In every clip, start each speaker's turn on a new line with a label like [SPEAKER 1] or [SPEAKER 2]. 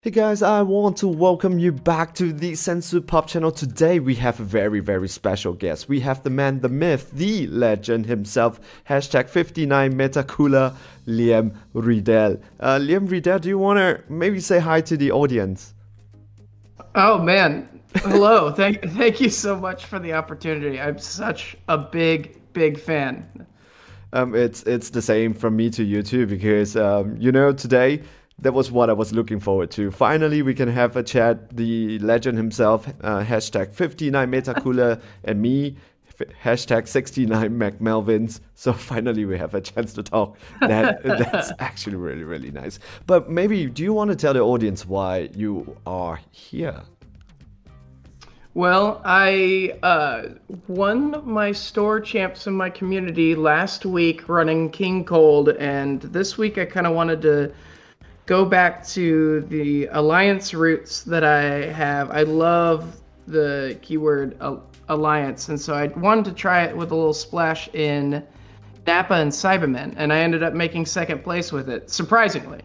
[SPEAKER 1] Hey guys, I want to welcome you back to the Sensu Pop channel. Today we have a very special guest. We have the man, the myth, the legend himself. Hashtag 59 Meta Cooler, Liam Riddel. Liam Riddel, do you want to maybe say hi to the audience?
[SPEAKER 2] Oh man, hello. Thank you so much for the opportunity. I'm such a big fan.
[SPEAKER 1] It's the same from me to you too, because today that was what I was looking forward to. Finally, we can have a chat. The legend himself, hashtag 59 Metacooler, and me, hashtag 69 McMelvins. So finally, we have a chance to talk. That's actually really nice. But maybe, do you want to tell the audience why you are here?
[SPEAKER 2] Well, I won my store champs in my community last week running King Cold, and this week I kind of wanted to go back to the alliance roots that I have. I love the keyword alliance, and so I wanted to try it with a little splash in Napa and Saibamen, and I ended up making second place with it, surprisingly.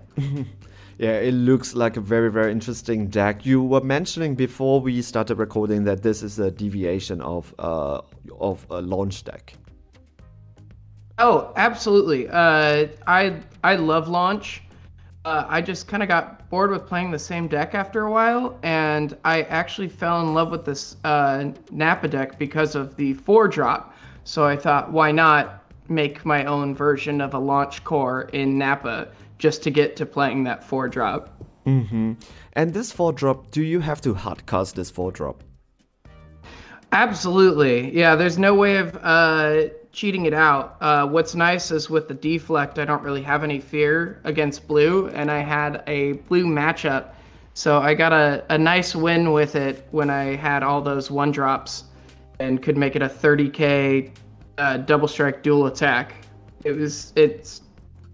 [SPEAKER 1] Yeah, it looks like a very interesting deck. You were mentioning before we started recording that this is a deviation of a launch deck.
[SPEAKER 2] Oh, absolutely. I love launch. I just kind of got bored with playing the same deck after a while, and I actually fell in love with this Napa deck because of the 4-drop. So I thought, why not make my own version of a launch core in Napa just to get to playing that 4-drop.
[SPEAKER 1] And this 4-drop, do you have to hardcast this 4-drop?
[SPEAKER 2] Absolutely. Yeah, there's no way of cheating it out. What's nice is with the deflect, I don't really have any fear against blue, and I had a blue matchup, so I got a nice win with it when I had all those 1-drops and could make it a 30k double strike dual attack.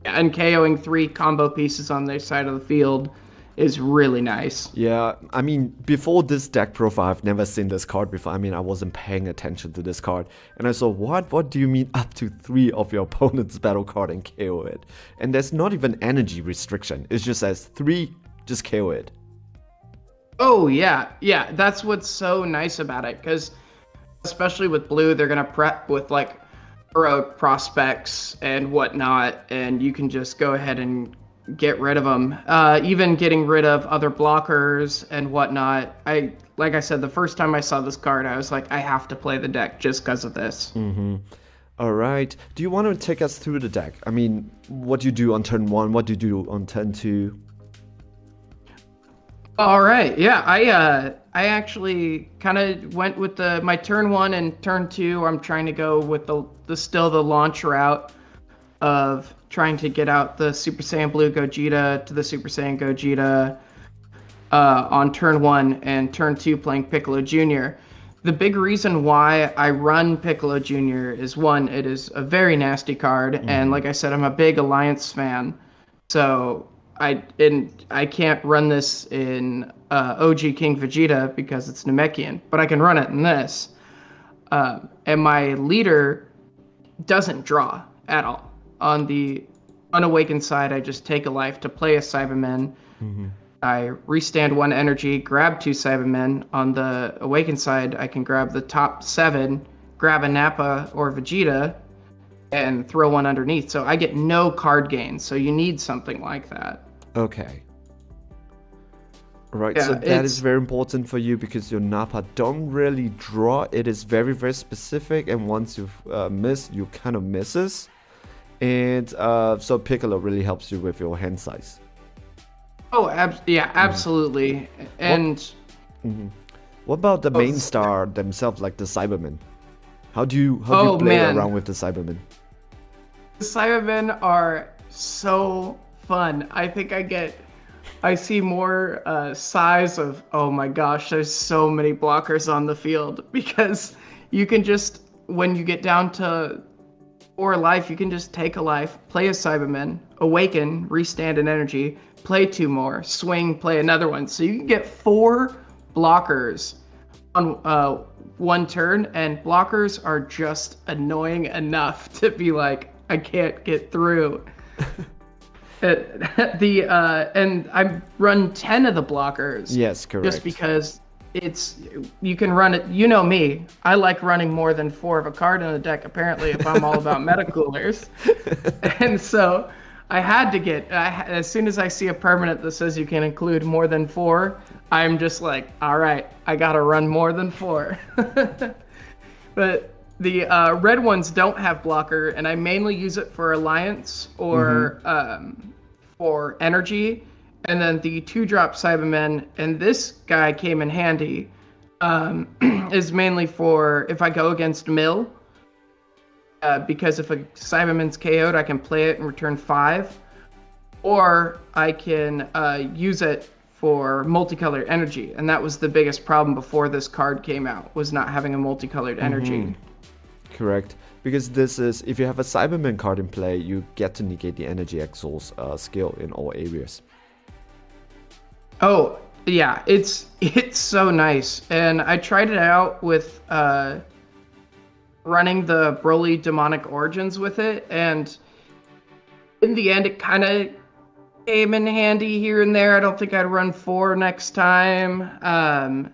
[SPEAKER 2] And KOing 3 combo pieces on their side of the field is really nice.
[SPEAKER 1] Yeah, I mean, before this deck profile, I've never seen this card before. I mean, I wasn't paying attention to this card. And I saw, what do you mean up to 3 of your opponent's battle card and KO it? And there's not even energy restriction. It just says 3, just KO it.
[SPEAKER 2] Oh, yeah. Yeah, that's what's so nice about it. Because especially with blue, they're going to prep with, like, heroic prospects and whatnot. And you can just go ahead and get rid of them. Even getting rid of other blockers and whatnot. Like I said, the first time I saw this card, I was like, I have to play the deck just because of this.
[SPEAKER 1] All right. Do you want to take us through the deck? I mean, what do you do on turn 1? What do you do on turn 2?
[SPEAKER 2] All right. Yeah, I actually kind of went with my turn 1 and turn 2. I'm trying to go with the launch route of trying to get out the Super Saiyan Blue Gogeta to the Super Saiyan Gogeta on turn 1, and turn 2 playing Piccolo Jr. The big reason why I run Piccolo Jr. is, 1, it is a very nasty card, and like I said, I'm a big Alliance fan, so I can't run this in OG King Vegeta because it's Namekian, but I can run it in this. And my leader doesn't draw at all. On the unawakened side, I just take a life to play a Saibamen. I restand 1 energy, grab 2 Saibamen. On the awakened side, I can grab the top 7, grab a Nappa or Vegeta, and throw 1 underneath. So I get no card gain. So you need something like that.
[SPEAKER 1] Okay. Right,
[SPEAKER 2] Yeah,
[SPEAKER 1] so that is very important for you because your Nappa don't really draw. It is very specific, and once you miss, you kind of misses. And so Piccolo really helps you with your hand size.
[SPEAKER 2] Oh, yeah, absolutely. And
[SPEAKER 1] what about the main star themselves, like the Saibamen? How do you play around with the Saibamen?
[SPEAKER 2] The Saibamen are so fun. I think I see more size of, oh my gosh, there's so many blockers on the field, because you can just, when you get down to 4 life, you can just take a life, play a Saibamen, awaken, restand an energy, play 2 more, swing, play another one. So you can get 4 blockers on 1 turn, and blockers are just annoying enough to be like, I can't get through. Uh, and I run 10 of the blockers
[SPEAKER 1] Yes,
[SPEAKER 2] just
[SPEAKER 1] correct.
[SPEAKER 2] because it's you can run it. You know me, I like running more than four of a card in a deck. Apparently, if I'm all about meta coolers, and so I had to get. As soon as I see a permanent that says you can include more than four, I'm just like, all right, I gotta run more than four. But the red ones don't have blocker, and I mainly use it for alliance or for energy. And then the 2-drop Saibamen, and this guy came in handy, is mainly for if I go against Mill, because if a Saibaman's KO'd, I can play it and return 5, or I can use it for multicolored energy, and that was the biggest problem before this card came out, was not having a multicolored energy.
[SPEAKER 1] Correct. Because this is, if you have a Cyberman card in play, you get to negate the energy exhaust skill in all areas.
[SPEAKER 2] Oh, yeah, it's so nice. And I tried it out with running the Broly Demonic Origins with it, and in the end it kind of came in handy here and there. I don't think I'd run 4 next time,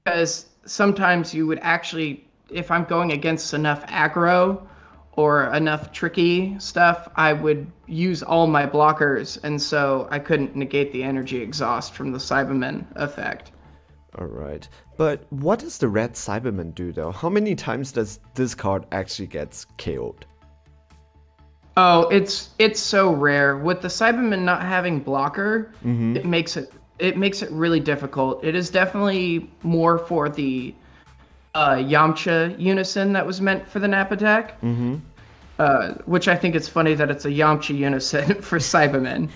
[SPEAKER 2] because sometimes you would actually, if I'm going against enough aggro or enough tricky stuff, I would use all my blockers, and so I couldn't negate the energy exhaust from the Saibamen effect.
[SPEAKER 1] Alright. But what does the red Cyberman do though? How many times does this card actually gets KO'd?
[SPEAKER 2] Oh, it's so rare. With the Saibamen not having blocker, it makes it really difficult. It is definitely more for the Yamcha unison that was meant for the nap attack. Which I think it's funny that it's a Yamcha unison for Saibamen.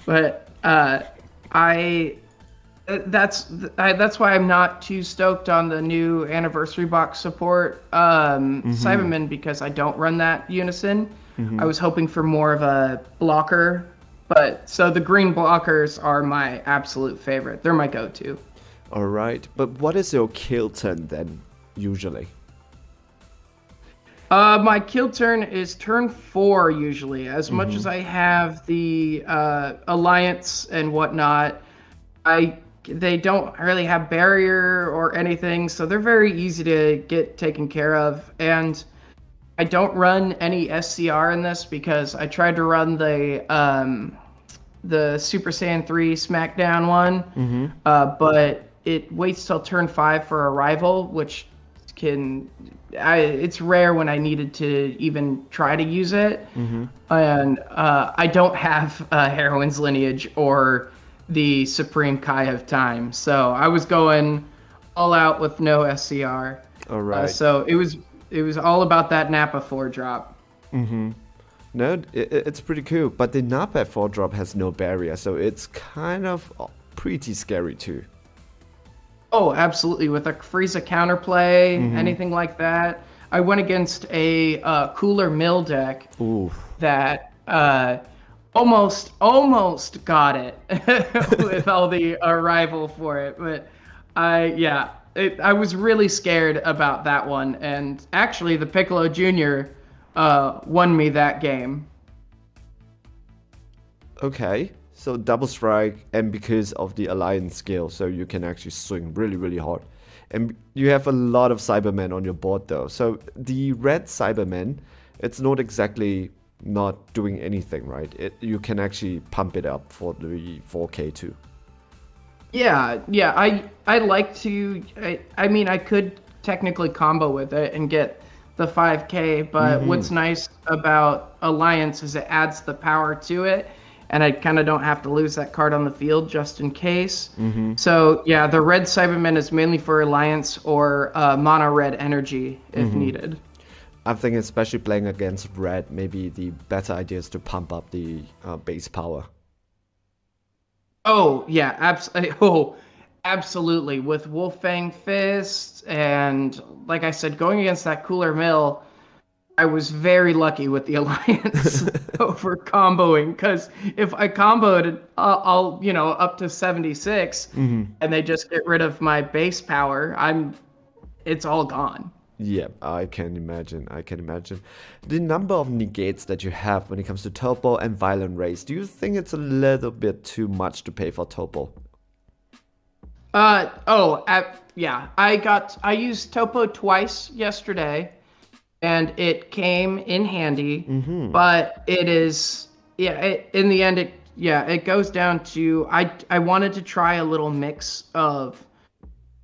[SPEAKER 2] But that's why I'm not too stoked on the new anniversary box support Saibamen, because I don't run that unison. I was hoping for more of a blocker, but so the green blockers are my absolute favorite. They're my go-to.
[SPEAKER 1] Alright, but what is your kill turn then, usually?
[SPEAKER 2] My kill turn is turn 4 usually. As much as I have the alliance and whatnot, they don't really have barrier or anything, so they're very easy to get taken care of. And I don't run any SCR in this because I tried to run the Super Saiyan 3 SmackDown one, but it waits till turn 5 for arrival, which it's rare when I needed to even try to use it. And I don't have Heroine's Lineage or the Supreme Kai of Time, so I was going all out with no SCR.
[SPEAKER 1] All right.
[SPEAKER 2] So it was all about that Nappa 4-drop.
[SPEAKER 1] No, it's pretty cool, but the Nappa 4-drop has no barrier, so it's kind of pretty scary too.
[SPEAKER 2] Oh, absolutely. With a Frieza counterplay, anything like that. I went against a cooler mill deck that almost got it with all the arrival for it. But I was really scared about that one. And actually, the Piccolo Jr. Won me that game.
[SPEAKER 1] Okay. So double strike, and because of the alliance skill, so you can actually swing really, really hard. And you have a lot of Cybermen on your board though. So the red Cybermen, it's not exactly not doing anything, right? You can actually pump it up for the 4K too.
[SPEAKER 2] Yeah, I like to, I mean, I could technically combo with it and get the 5K, but what's nice about Alliance is it adds the power to it, and I kind of don't have to lose that card on the field just in case. So yeah, the red Cyberman is mainly for Alliance or mono red energy if needed.
[SPEAKER 1] I think especially playing against red, maybe the better idea is to pump up the base power.
[SPEAKER 2] Oh yeah, absolutely. With Wolfang Fist and like I said, going against that cooler mill, I was very lucky with the Alliance over comboing, because if I comboed, I'll up to 76, and they just get rid of my base power, it's all gone.
[SPEAKER 1] Yeah, I can imagine. I can imagine. The number of negates that you have when it comes to Topo and Violent Race, do you think it's a little bit too much to pay for Topo?
[SPEAKER 2] Yeah. I used Topo twice yesterday, and it came in handy. But it is, in the end, it goes down to I wanted to try a little mix of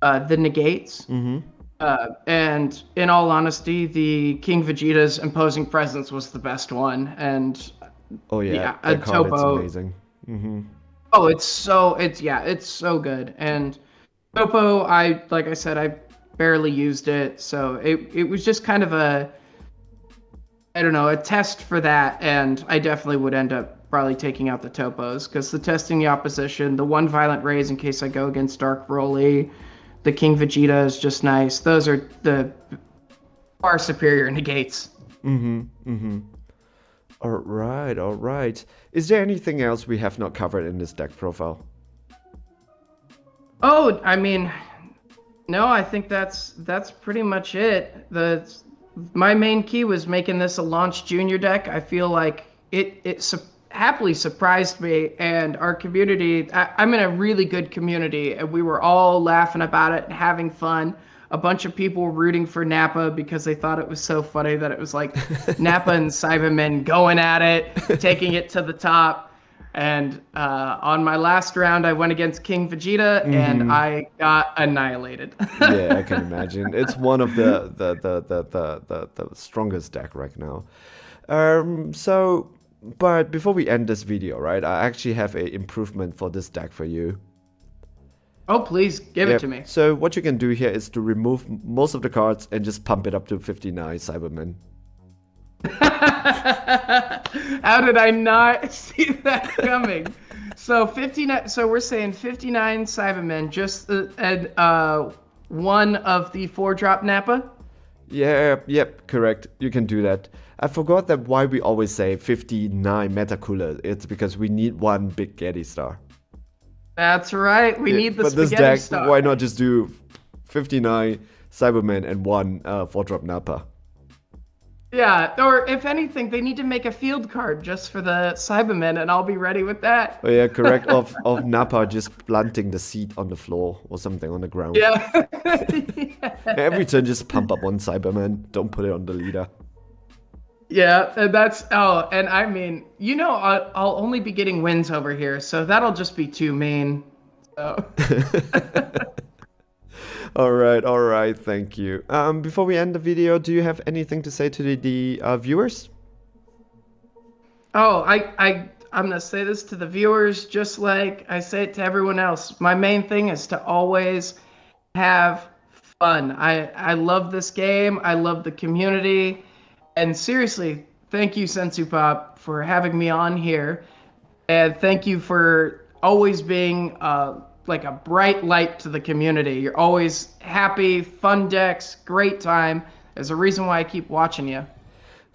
[SPEAKER 2] the negates. And in all honesty, the King Vegeta's Imposing Presence was the best one. And
[SPEAKER 1] Oh yeah,
[SPEAKER 2] a
[SPEAKER 1] that card is
[SPEAKER 2] Topo.
[SPEAKER 1] amazing.
[SPEAKER 2] Oh, it's so good. And Topo, like I said, I barely used it, so it was just kind of a, I don't know, a test for that. And I definitely would end up probably taking out the Topos, because the testing the opposition, the one Violent Raise in case I go against Dark Broly, the King Vegeta is just nice. Those are the far superior negates.
[SPEAKER 1] All right, all right. Is there anything else we have not covered in this deck profile?
[SPEAKER 2] Oh, I mean, no, I think that's pretty much it. My main key was making this a launch junior deck. I feel like it happily surprised me, and our community. I'm in a really good community, and we were all laughing about it and having fun. A bunch of people were rooting for Nappa because they thought it was so funny that it was like Nappa and Saibamen going at it, taking it to the top. And on my last round, I went against King Vegeta, and I got annihilated.
[SPEAKER 1] Yeah, I can imagine. It's one of the strongest deck right now. But before we end this video, right, I actually have a improvement for this deck for you.
[SPEAKER 2] Oh, please, give it to me.
[SPEAKER 1] So what you can do here is to remove most of the cards and just pump it up to 59 Saibamen.
[SPEAKER 2] How did I not see that coming? So 59. So we're saying 59 Saibamen, just one of the 4-drop Nappa.
[SPEAKER 1] Yeah, yep, correct. You can do that. I forgot that why we always say 59 Metacooler. It's because we need one big Getty star.
[SPEAKER 2] That's right. We need the
[SPEAKER 1] but
[SPEAKER 2] spaghetti
[SPEAKER 1] this deck,
[SPEAKER 2] star.
[SPEAKER 1] why not just do 59 Saibamen and one 4-drop Nappa?
[SPEAKER 2] Yeah, or if anything, they need to make a field card just for the Saibamen, and I'll be ready with that.
[SPEAKER 1] Oh yeah, correct. of Nappa just planting the seed on the floor or something on the ground.
[SPEAKER 2] Yeah.
[SPEAKER 1] Every turn, just pump up one Saibamen. Don't put it on the leader.
[SPEAKER 2] Yeah, and and I mean, I'll only be getting wins over here, so that'll just be too mean. So.
[SPEAKER 1] All right, thank you. Before we end the video, do you have anything to say to the viewers?
[SPEAKER 2] Oh, I'm gonna say this to the viewers just like I say it to everyone else. My main thing is to always have fun. I love this game. I love the community. And seriously, thank you, Sensu Pop, for having me on here. And thank you for always being like a bright light to the community. You're always happy, fun decks, great time. There's a reason why I keep watching you.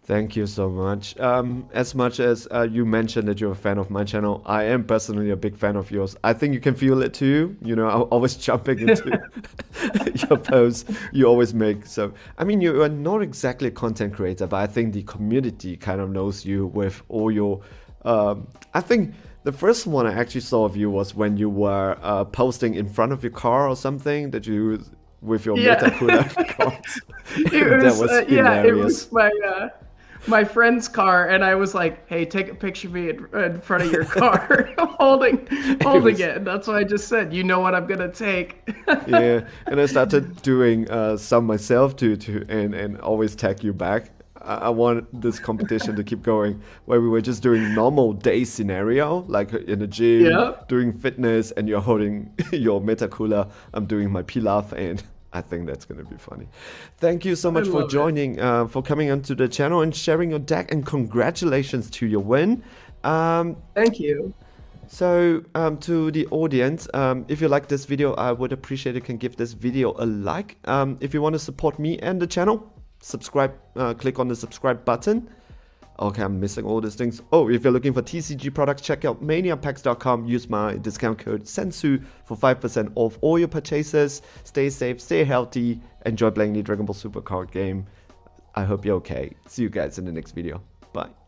[SPEAKER 1] Thank you so much. As much as you mentioned that you're a fan of my channel, I am personally a big fan of yours. I think you can feel it too. You know, I'm always jumping into your posts you always make. So, I mean, you are not exactly a content creator, but I think the community kind of knows you with all your... I think the first one I actually saw of you was when you were posting in front of your car or something that you... with your Metacooler cards. That was hilarious.
[SPEAKER 2] It was my friend's car, and I was like, "Hey, take a picture of me in front of your car, holding it." And that's what I just said. You know what I'm gonna take.
[SPEAKER 1] Yeah, and I started doing some myself and always tag you back. I want this competition to keep going, where we were just doing normal day scenario, like in the gym, doing fitness, and you're holding your Metacooler. I'm doing my Pilaf, and I think that's going to be funny. Thank you so much for joining, for coming onto the channel and sharing your deck, and congratulations to your win.
[SPEAKER 2] Thank you.
[SPEAKER 1] So, to the audience, if you like this video, I would appreciate it if you can give this video a like. If you want to support me and the channel, subscribe, click on the subscribe button. Okay, I'm missing all these things. Oh, if you're looking for TCG products, check out maniapacks.com. Use my discount code SENSU for 5% off all your purchases. Stay safe, stay healthy, enjoy playing the Dragon Ball Super card game. I hope you're okay. See you guys in the next video. Bye.